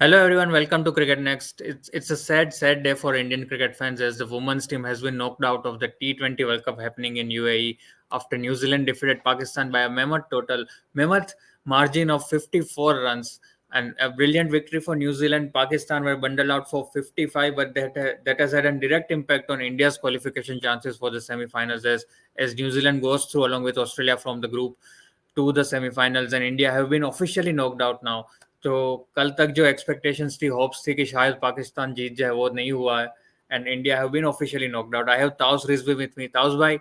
Hello everyone, welcome to Cricket Next. It's a sad day for Indian cricket fans as the women's team has been knocked out of the T20 World Cup happening in UAE after New Zealand defeated Pakistan by a mammoth margin of 54 runs. And a brilliant victory for New Zealand. Pakistan were bundled out for 55, but that has had a direct impact on India's qualification chances for the semi-finals as New Zealand goes through along with Australia from the group to the semi-finals and India have been officially knocked out now. तो कल तक जो expectations थी hopes थी कि शायद पाकिस्तान जीत जाए वो नहीं हुआ है and India have been officially knocked out I have Taus Rizvi with me Taus भाई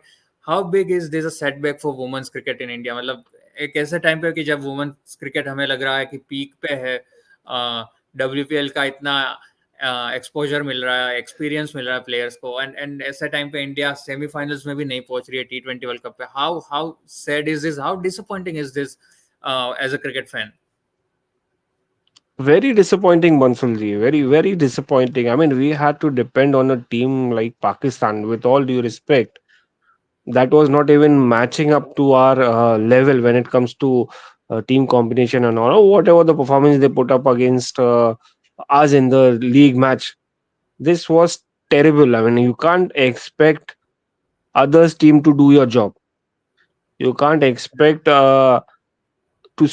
how big is this a setback for women's cricket in India मतलब एक ऐसे टाइम पे कि जब वुमेन्स क्रिकेट हमें लग रहा है कि पीक पे है डब्ल्यूपीएल का इतना एक्सपोजर मिल रहा है एक्सपीरियंस मिल रहा है प्लेयर्स को एंड ऐसे टाइम पे इंडिया सेमीफाइनल्स में भी नहीं पहुंच रही है T20 वर्ल्ड कप पे how how sad is this how disappointing is this as a cricket fan Very disappointing, Bansulji. Very, very disappointing. I mean, we had to depend on a team like Pakistan, with all due respect, that was not even matching up to our level when it comes to team combination and all. Whatever the performance they put up against us in the league match, this was terrible. I mean, you can't expect others team to do your job. You can't expect to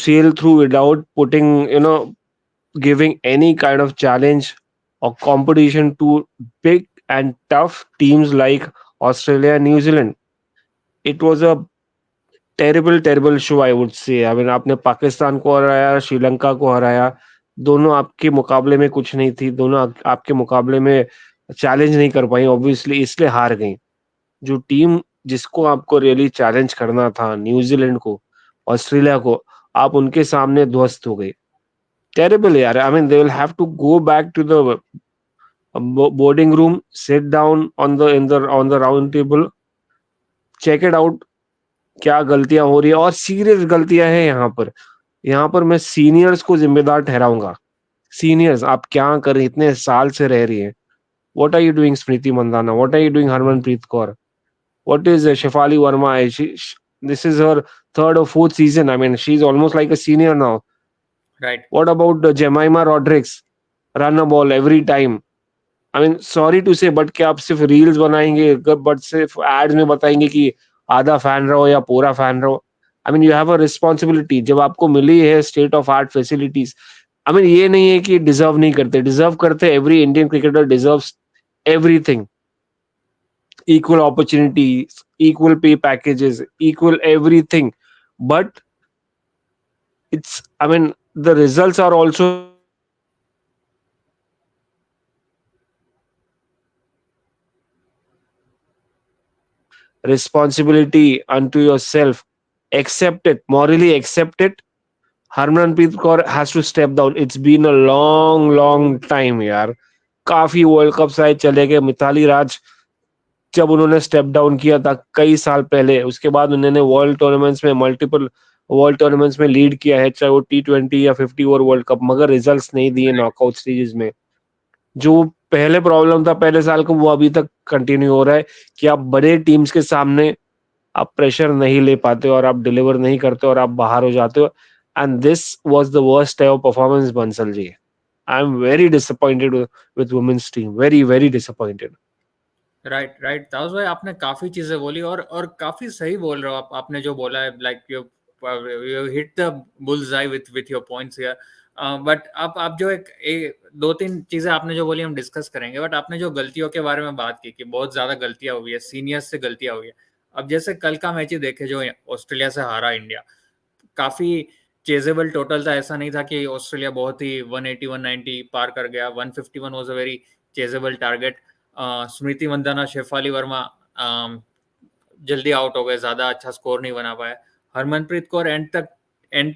sail through without putting, giving any kind of challenge or competition to big and tough teams like Australia and New Zealand. It was a terrible show, I would say. I mean, आपने पाकिस्तान को हराया, श्रीलंका को हराया, दोनों आपके मुकाबले में कुछ नहीं थी, दोनों आपके मुकाबले में चैलेंज नहीं कर पाई, ऑब्वियसली इसलिए हार गई। जो टीम जिसको आपको रियली चैलेंज करना था, न्यूजीलैंड को, ऑस्ट्रेलिया को, आप उनके सामने ध्वस्त हो गए। टेरिबल यार। I mean, they will have to go back to the boarding room, sit down on the round table, check it out, क्या गलतियां हो रही है और सीरियस गलतियां हैं यहाँ पर। यहाँ पर मैं सीनियर्स को जिम्मेदार ठहराऊंगा। सीनियर्स, आप क्या कर रहे हैं? इतने साल से रह रही है। What are you doing Smriti Mandhana? What are you doing Harmanpreet Kaur? What is Shafali Verma? This is her third or fourth season. I mean, she's almost like a senior now. Right What about Jemima Rodriguez? Run a ball every time. I mean, sorry to say, but क्या आप सिर्फ reels बनाएंगे, but सिर्फ ads में बताएंगे कि आधा fan रहो या पूरा फैन रहो? I mean, you have a responsibility. जब आपको मिली है state of art facilities, I mean, ये नहीं है कि डिजर्व नहीं करते, डिजर्व करते। Every Indian cricketer deserves everything, equal opportunities, equal pay packages, equal everything. But it's, I mean, the results are also responsibility unto yourself. Accept it. Responsibility unto yourself. Accept it. Morally accept it. Harmanpreet Kaur has to step down. It's been a long time, यार। काफी world cup शायद चले गए। मिताली राज जब उन्होंने step down किया था कई साल पहले, उसके बाद उन्होंने वर्ल्ड टूर्नामेंट्स में, मल्टीपल वर्ल्ड टूर्नामेंट्स में लीड किया है, चाहे वो T20 या 50 ओवर वर्ल्ड कप, मगर रिजल्ट्स नहीं दिए नॉकआउट सीरीज में। जो पहले प्रॉब्लम था पहले साल को, वो अभी तक कंटिन्यू हो रहा है कि आप बड़े टीम्स के सामने आप प्रेशर नहीं ले पाते हो और आप डिलीवर नहीं करते और आप बाहर हो जाते हो। And this was the worst type of performance, Bansal ji. I am very disappointed with women's team, very disappointed. Right right ताउस भाई आपने काफी चीजें बोली और काफी सही बोल रहे हो आप आपने जो बोला है like you hit the bulls I with your points here but आप जो दो तीन चीजें आपने जो बोली हम डिस्कस करेंगे बट आपने जो गलतियों के बारे में बात की कि बहुत ज्यादा गलतियां हुई है सीनियर्स से गलतियां हुई है अब जैसे कल का मैच ही देखे जो ऑस्ट्रेलिया से हारा इंडिया काफी चेजेबल टोटल था ऐसा नहीं था कि ऑस्ट्रेलिया बहुत ही 180 190 पार कर गया 151 was a very chaseable target Smriti Mandhana Shafali Verma जल्दी आउट हो गए ज्यादा अच्छा स्कोर नहीं बना पाए हरमनप्रीत कौर एंड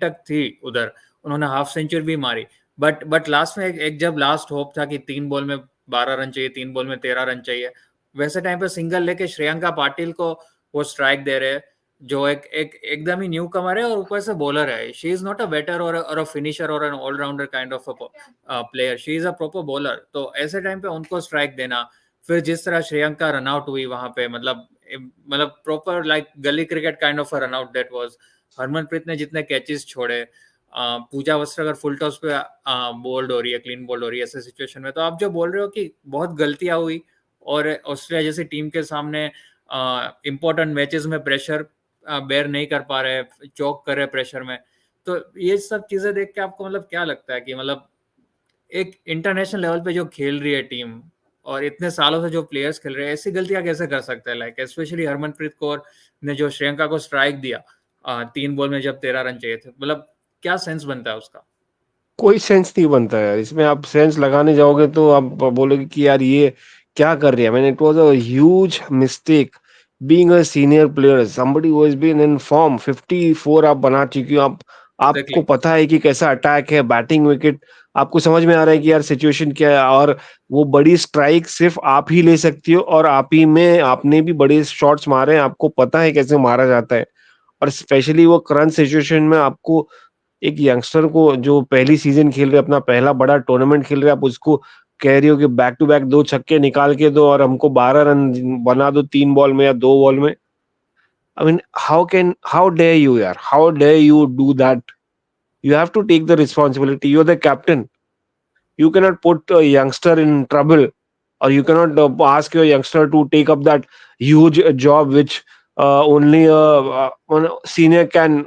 तक थी उधर उन्होंने हाफ सेंचुरी भी मारी बट लास्ट में एक जब लास्ट होप था कि 3 बॉल में 12 रन चाहिए 3 बॉल में 13 रन चाहिए वैसे टाइम पे सिंगल लेके श्रेयंका पाटिल को वो स्ट्राइक दे रहे जो एकदम ही न्यू कमर है और ऊपर से बॉलर है she is not a batter और अ फिनिशर और an allrounder kind of player she is a proper bowler तो ऐसे टाइम पे उनको स्ट्राइक देना फिर जिस तरह श्रेयंका रन आउट हुई वहां पे मतलब प्रॉपर लाइक गली cricket kind of run out that was Harmanpreet ने जितने कैचेस छोड़े पूजा वस्त्र अगर फुल टॉस पे बोल्ड हो रही है, क्लीन बोल्ड हो रही है ऐसे सिचुएशन में, तो आप जो बोल रहे हो कि बहुत गलतियाँ हुई और ऑस्ट्रेलिया जैसी टीम के सामने इम्पोर्टेंट मैचेस में प्रेशर बेयर नहीं कर पा रहे, चोक कर रहे प्रेशर में। तो ये सब चीज़ें देख के आपको मतलब क्या लगता है कि मतलब एक इंटरनेशनल लेवल पे जो खेल रही है टीम और इतने सालों से जो प्लेयर्स खेल रहे हैं, ऐसी गलतियाँ कैसे कर सकते हैं? लाइक स्पेशली हरमनप्रीत कौर ने जो श्रीलंका को स्ट्राइक दिया 3 बॉल में जब 13 रन चाहिए थे। मतलब क्या सेंस बनता है उसका? कोई सेंस नहीं बनता यार, इसमें आप सेंस लगाने जाओगे तो आप बोलोगे कि यार ये क्या कर रही है। मैंने it was a huge mistake being a senior player, somebody who has been in form. 54 आप बना चुकी हो, आप आपको एग्ज़ैक्टली, पता है कि कैसा अटैक है, बैटिंग विकेट आपको समझ में आ रहा है कि यार सिचुएशन क्या है, और वो बड़ी स्ट्राइक सिर्फ आप ही ले सकती हो, और आप ही में आपने भी बड़े शॉट्स मारे हैं, आपको पता है कैसे मारा जाता है। और स्पेशली वो करंट सिचुएशन में आपको एक यंगस्टर को जो पहली सीजन खेल रहे हैं, अपना पहला बड़ा टूर्नामेंट खेल रहे हैं, आप उसको कह रही हो कि बैक टू बैक 2 छक्के निकाल के दो और हमको 12 रन बना दो 3 बॉल में या 2 बॉल में। I mean how dare you यार, how dare you do that? You have to take the responsibility. You're the captain. You cannot put a youngster in trouble, or you cannot ask your youngster to take up that huge job which only a senior can,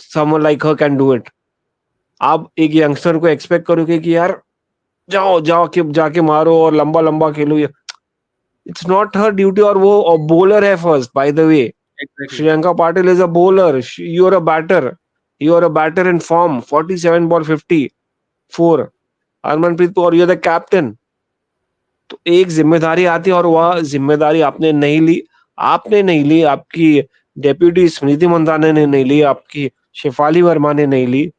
someone like her can do it. आप एक youngster को expect करोगे कि यार जाओ जाओ के जाके मारो और लंबा लंबा खेलो, ये इट्स नॉट हर ड्यूटी। और वो बॉलर है first, by the way. Exactly, Shreyanka Patil is a bowler, you are a batter, you are a batter in form. 47 ball 54। Harmanpreet Kaur, you are the captain. तो एक जिम्मेदारी आती है और वह जिम्मेदारी आपने नहीं ली। आपने नहीं ली, आपकी डेप्यूटी स्मृति मंदाना ने नहीं ली, आपकी शेफाली वर्मा ने नहीं ली,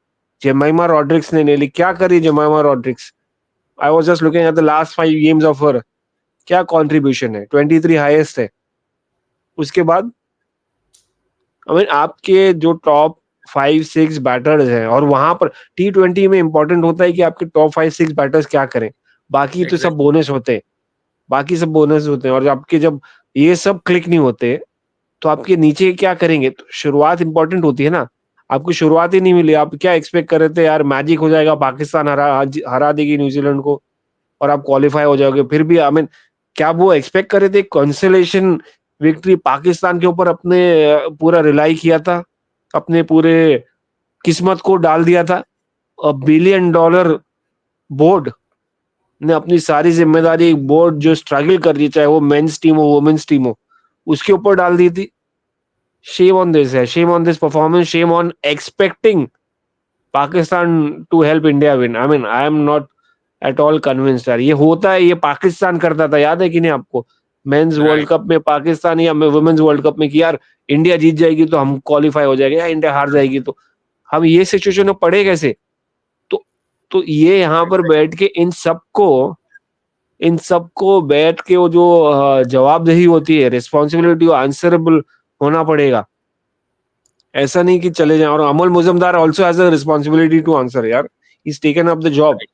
जेमाइमा रॉड्रिक्स ने नहीं ली। क्या करी Jemimah Rodrigues? I was just looking at the last 5 games of her. क्या कंट्रीब्यूशन है? 23 हाईएस्ट है। उसके बाद आई मीन आपके जो टॉप 5-6 बैटर्स हैं, और वहां पर टी20 में इंपॉर्टेंट होता है कि आपके टॉप 5-6 बैटर्स क्या करें। बाकी तो सब एग्ज़ैक्टली, बोनस होते हैं, बाकी सब बोनस होते हैं। और आपके जब ये सब क्लिक नहीं होते, तो आपके नीचे क्या करेंगे? तो शुरुआत इंपॉर्टेंट होती है ना। आपको शुरुआत ही नहीं मिली, आप क्या एक्सपेक्ट कर रहे थे यार मैजिक हो जाएगा, पाकिस्तान हरा देगी न्यूजीलैंड को और आप क्वालिफाई हो जाओगे। फिर भी आई मीन क्या आप वो एक्सपेक्ट कर रहे थे कंसोलेशन विक्ट्री पाकिस्तान के ऊपर अपने पूरा रिलाई किया था, अपने पूरे किस्मत को डाल दिया था। बिलियन डॉलर बोर्ड ने अपनी सारी जिम्मेदारी, एक बोर्ड जो स्ट्रगल कर रही है, चाहे वो मेंस टीम हो वुमेन्स टीम हो, उसके ऊपर डाल दी थी। शेम ऑन दिस है, shame on this performance, shame on expecting Pakistan to help India win. I mean I am not at all convinced यार। ये होता है, ये पाकिस्तान करता था, याद है कि नहीं आपको? मेंस वर्ल्ड राइट, कप में पाकिस्तान, या वुमेन्स वर्ल्ड कप में, कि यार इंडिया जीत जाएगी तो हम क्वालिफाई हो जाएंगे, या इंडिया हार जाएगी तो हम ये सिचुएशन में पड़े कैसे? तो तो ये यहाँ पर एग्ज़ैक्टली, बैठ के इन सबको बैठ के वो जो जवाबदेही होती है, रिस्पॉन्सिबिलिटी, आंसरेबल होना पड़ेगा। ऐसा नहीं कि चले जाएं। और Amol Muzumdar also has a responsibility to answer यार। He is taken up the job, right,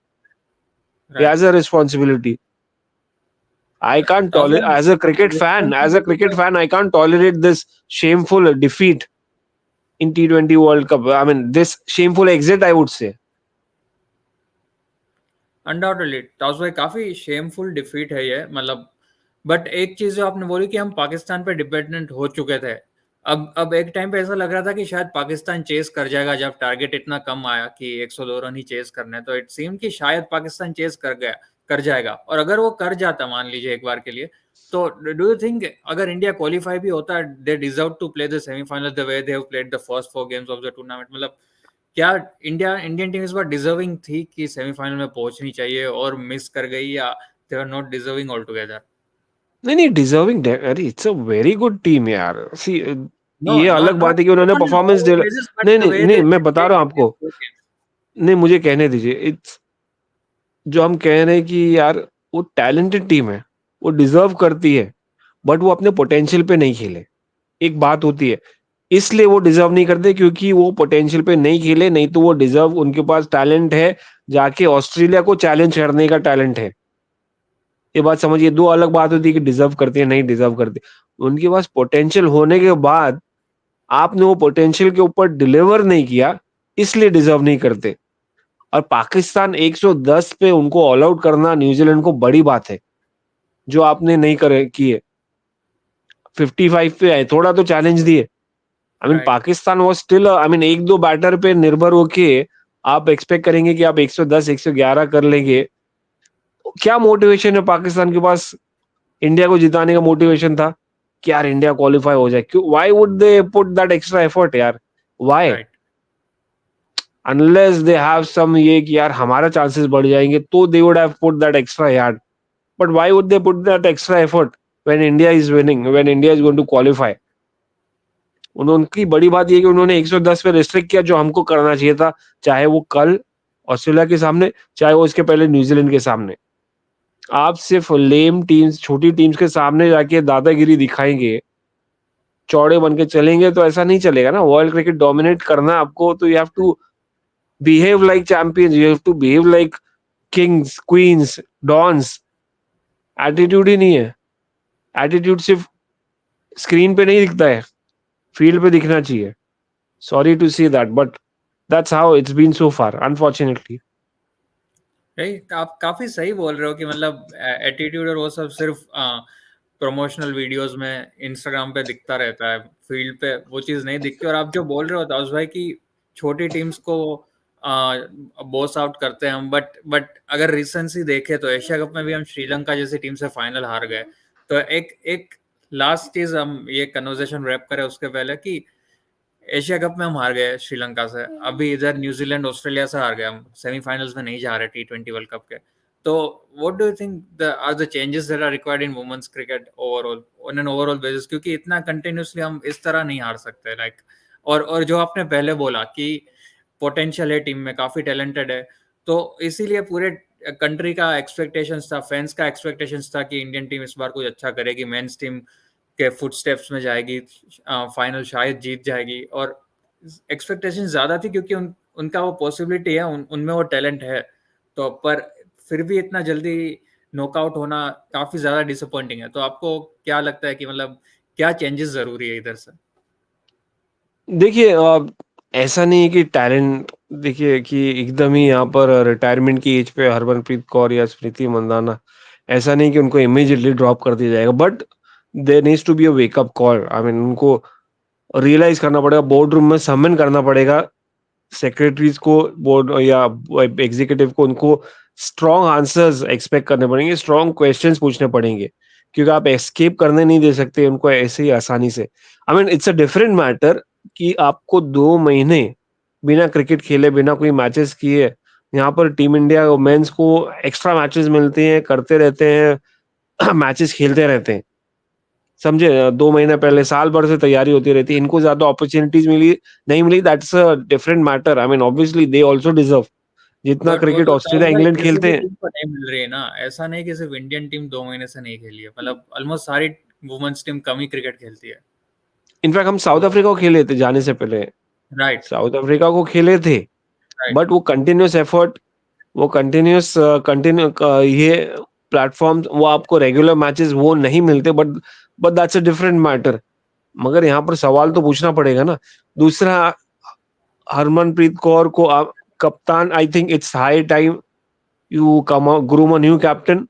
he has right, a responsibility. I right. can't that's tolerate, why as a responsibility cricket तो fan, I can't tolerate this shameful defeat in T20 World Cup. I mean, this shameful exit, I would say. Undoubtedly toss भाई काफी shameful defeat है ये मतलब। But एक चीज जो आपने बोली कि हम पाकिस्तान पे डिपेंडेंट हो चुके थे। अब एक टाइम पे ऐसा लग रहा था कि शायद पाकिस्तान चेस कर जाएगा जब टारगेट इतना कम आया कि 102 रन ही चेस करने, तो इट सीम कि शायद पाकिस्तान चेस कर जाएगा। और अगर वो कर जाता मान लीजिए एक बार के लिए, तो डू यू थिंक अगर इंडिया क्वालिफाई भी होता they deserve to play the semifinal the way they have played the first 4 games of the tournament? मतलब क्या इंडियन टीम इस बार डिजर्विंग थी कि सेमीफाइनल में पहुंचनी चाहिए और मिस कर गई, या they are not deserving altogether? नहीं नहीं, डिजर्विंग, अरे it's a very good team यार। सी, नो, ये अलग नॉट बात है कि उन्होंने on performance overall they. Basis but नहीं द नहीं वे नहीं, दे मैं बता प्लेड रहा हूँ इन आपको। Four games. नहीं, मुझे कहने दीजिए। इट्स जो हम कह रहे हैं कि यार वो टैलेंटेड टीम है, वो डिजर्व करती है, बट वो अपने पोटेंशियल पे नहीं खेले। एक बात होती है, इसलिए वो डिजर्व नहीं करते क्योंकि वो पोटेंशियल पे नहीं खेले, नहीं तो वो डिजर्व, उनके पास टैलेंट है, जाके ऑस्ट्रेलिया को चैलेंज करने का टैलेंट है। ये बात समझिए, दो अलग बात होती है कि डिजर्व करते हैं नहीं डिजर्व करते। उनके पास पोटेंशियल होने के बाद आपने वो पोटेंशियल के ऊपर डिलीवर नहीं किया, इसलिए डिजर्व नहीं करते। और पाकिस्तान 110 पे उनको ऑल आउट करना न्यूजीलैंड को बड़ी बात है, जो आपने नहीं करे की है। 55 पे आए, थोड़ा तो चैलेंज दिए। I mean right, Pakistan was still, I mean 1-2 batter पे निर्भर होके आप एक्सपेक्ट करेंगे कि आप 110 111 कर लेंगे। क्या मोटिवेशन है पाकिस्तान के पास? इंडिया को जिताने का मोटिवेशन था कि यार इंडिया क्वालिफाई हो जाए। क्यों, why would they put that extra effort यार? Why? Right, unless they have some ये कि यार हमारा चांसेस बढ़ जाएंगे, तो they would have put that extra यार। But why would they put that extra effort when India is winning, when India is going to qualify? उनकी बड़ी बात ये है कि उन्होंने 110 पे रिस्ट्रिक्ट किया, जो हमको करना चाहिए था, चाहे वो कल ऑस्ट्रेलिया के सामने, चाहे वो इसके पहले न्यूजीलैंड के सामने। आप सिर्फ लेम टीम्स, छोटी टीम्स के सामने जाके दादागिरी दिखाएंगे, चौड़े बन के चलेंगे, तो ऐसा नहीं चलेगा ना। वर्ल्ड क्रिकेट डोमिनेट करना आपको, तो you have to behave like champions, you have to behave like kings, queens, dons. Attitude ही नहीं है। एटीट्यूड सिर्फ स्क्रीन पे नहीं दिखता है, फील्ड पे दिखना चाहिए। Sorry to see that, but that's how it's been so far, unfortunately. Right. आप काफी सही बोल रहे हो कि मतलब एटीट्यूड और वो सब सिर्फ प्रमोशनल वीडियोस में इंस्टाग्राम पे दिखता रहता है, फील्ड पे वो चीज नहीं दिखती। और आप जो बोल रहे हो ताउस भाई की छोटी टीम्स को बॉस आउट करते हैं हम, बट अगर रिसेंसी देखें तो एशिया कप में भी हम श्रीलंका जैसी टीम से फाइनल हार गए। तो एक एक लास्ट चीज, हम ये कन्वर्सेशन रैप करें उसके पहले कि एशिया कप में हम हार गए श्रीलंका से, अभी इधर न्यूजीलैंड ऑस्ट्रेलिया से हार गए, हम सेमीफाइनल्स में नहीं जा रहे T20 वर्ल्ड कप के। तो what do you think the are the changes that are required in women's cricket overall, on an overall basis? क्योंकि इतना कंटिन्यूसली हम इस तरह नहीं हार सकते, लाइक। और जो आपने पहले बोला कि पोटेंशियल है टीम में, काफी टैलेंटेड है, तो इसीलिए पूरे कंट्री का एक्सपेक्टेशंस था, फैंस का एक्सपेक्टेशंस था कि इंडियन टीम इस बार कुछ अच्छा करेगी, मेंस टीम के फुटस्टेप्स में जाएगी, फाइनल शायद जीत जाएगी। और एक्सपेक्टेशन ज्यादा थी क्योंकि उनका वो पॉसिबिलिटी है, उनमें वो टैलेंट है। तो पर फिर भी इतना जल्दी नॉकआउट होना काफी ज्यादा डिसअपॉइंटिंग है। तो आपको क्या लगता है कि मतलब क्या चेंजेस जरूरी है इधर से? देखिए ऐसा नहीं है कि टैलेंट, देखिए कि एकदम ही यहाँ पर रिटायरमेंट की एज पे हरमनप्रीत कौर या स्मृति मंदाना, ऐसा नहीं कि उनको इमीडिएटली ड्रॉप कर दिया जाएगा। But there needs to be a wakeup call. I mean उनको रियलाइज करना पड़ेगा, बोर्ड रूम में समन करना पड़ेगा सेक्रेटरीज को, बोर्ड या एग्जीक्यूटिव को। उनको स्ट्रॉन्ग आंसर्स एक्सपेक्ट करने पड़ेंगे, स्ट्रॉन्ग क्वेश्चंस पूछने पड़ेंगे, क्योंकि आप एस्केप करने नहीं दे सकते उनको ऐसे ही आसानी से। I mean it's a different matter कि आपको 2 महीने बिना क्रिकेट खेले, बिना कोई मैचेस किए, यहाँ पर टीम इंडिया वुमेन्स को एक्स्ट्रा मैचेस मिलते हैं, करते रहते हैं मैचेस खेलते रहते हैं, समझे? 2 महीने पहले, साल भर से तैयारी होती रहती है। इनको ज्यादा अपॉर्चुनिटीज मिली नहीं मिली, that's a different matter. I mean obviously they also deserve. जितना बट वो क्रिकेट तो ताऊ ऑस्ट्रेलिया भाई इंग्लैंड किसी खेलते भी हैं। टीम को नहीं मिल रही है ना, ऐसा नहीं कि सिर्फ इंडियन टीम 2 महीने से नहीं खेली है, मतलब ऑलमोस्ट सारी वुमेन्स टीम कम ही क्रिकेट खेलती है। इनफैक्ट हम साउथ तो अफ्रीका को खेले थे जाने से पहले, राइट, साउथ अफ्रीका को खेले थे। राइट, बट वो कंटिन्यूस एफर्ट, वो कंटिन्यूस कंटिन्यू ये प्लेटफॉर्म, वो आपको रेगुलर मैचेस वो नहीं मिलते। But that's a different matter. मगर यहाँ पर सवाल तो पूछना पड़ेगा ना। दूसरा, हरमनप्रीत कौर को आप कप्तान, I think it's high time you come groom a new captain.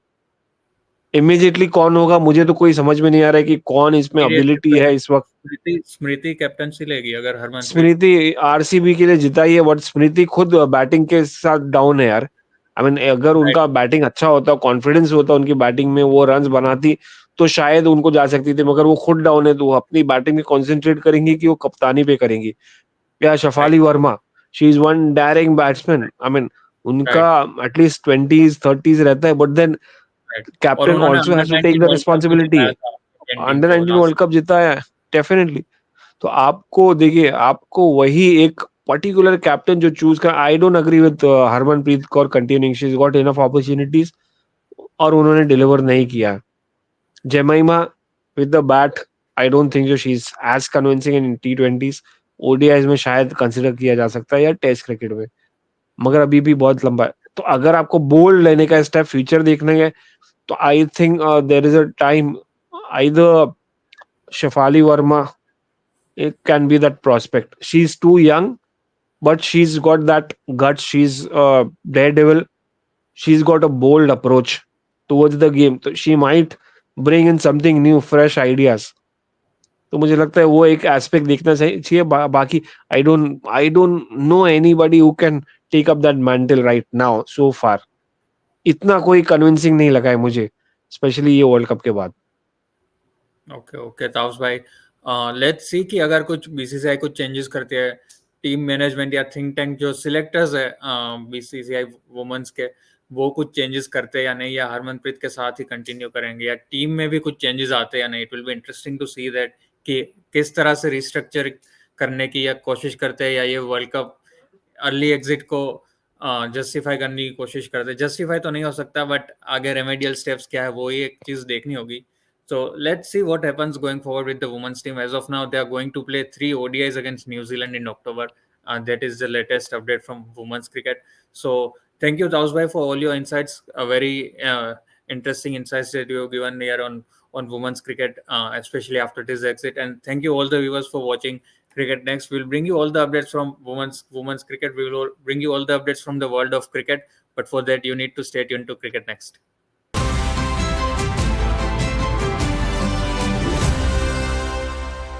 Immediately कौन होगा, मुझे तो कोई समझ में नहीं आ रहा है कि कौन इसमें सीरियसली एबिलिटी भाई, है इस वक्त। स्मृति स्मृति कैप्टनसी लेगी अगर हरमनप्रीत। स्मृति आरसीबी के लिए जिताई है, बट स्मृति खुद बैटिंग के साथ डाउन है यार। आई मीन अगर राइट, उनका बैटिंग अच्छा होता, कॉन्फिडेंस होता उनकी बैटिंग में, वो रन्स बनाती, तो शायद उनको जा सकती थी। मगर वो खुद डाउन है, तो वो अपनी बैटिंग में कंसंट्रेट करेंगी कि वो कप्तानी पे करेंगी। या right, Shafali Verma, she is one daring batsman. I mean उनका राइट, एटलीस्ट 20s 30s रहता है, बट देन राइट। और कैप्टन उन्होंने also under has to take 19 the world cup भी रिस्पॉन्सिबिलिटी। जिताया था इंडियन टीम अंडर को 19 वर्ल्ड लास्ट। कप जिताया है, डेफिनेटली। तो आपको देखिए, आपको वही एक पर्टिकुलर कैप्टन जो चूज कर, I don't agree with Harmanpreet Kaur continuing, she is got enough opportunities और उन्होंने डिलीवर नहीं किया। Jemimah with the bat, I don't think she is as convincing in T20s। ODIs में शायद कंसिडर किया जा सकता है, या टेस्ट क्रिकेट में, मगर अभी भी बहुत लंबा है। तो अगर आपको बोल्ड लेने का स्टेप, फ्यूचर देखने है, तो I think there is a time, either Shafali Verma, it can be that prospect. She's too young, but she's got that guts. She's a daredevil. She's got a bold approach towards the game. So she might bring in something new, fresh ideas. तो मुझे लगता है वो एक aspect देखना चाहिए बाकी I don't know anybody who can take up that mantle right now so far इतना कोई कन्विंसिंग नहीं लगा है मुझे स्पेशली ये वर्ल्ड कप के बाद ओके ओके ताउस भाई, लेट्स सी कि अगर कुछ बीसीसीआई कुछ चेंजेस करते हैं, टीम मैनेजमेंट या थिंक टैंक जो सिलेक्टर्स है बीसीसीआई वुमेन्स के, वो कुछ चेंजेस करते हैं या नहीं, या हरमनप्रीत के साथ ही कंटिन्यू करेंगे, या टीम में भी कुछ चेंजेस आते हैं या नहीं. It will be interesting to see that कि किस तरह से रिस्ट्रक्चर करने की या कोशिश करते हैं, या ये वर्ल्ड कप अर्ली एग्जिट को जस्टिफाई करने की कोशिश करते हैं. जस्टिफाई तो नहीं हो सकता, बट आगे रेमेडियल स्टेप्स क्या है वो ही एक चीज देखनी होगी. So let's see what happens going forward with the women's team. As of now, they are going to play 3 ODIs against New Zealand in October. That is the latest update from women's cricket. So thank you, Tausbhai, for all your insights. A very interesting insights that you have given here on women's cricket, especially after this exit. And thank you all the viewers for watching Cricket Next. We'll bring you all the updates from women's cricket. We will bring you all the updates from the world of cricket. But for that, you need to stay tuned to Cricket Next.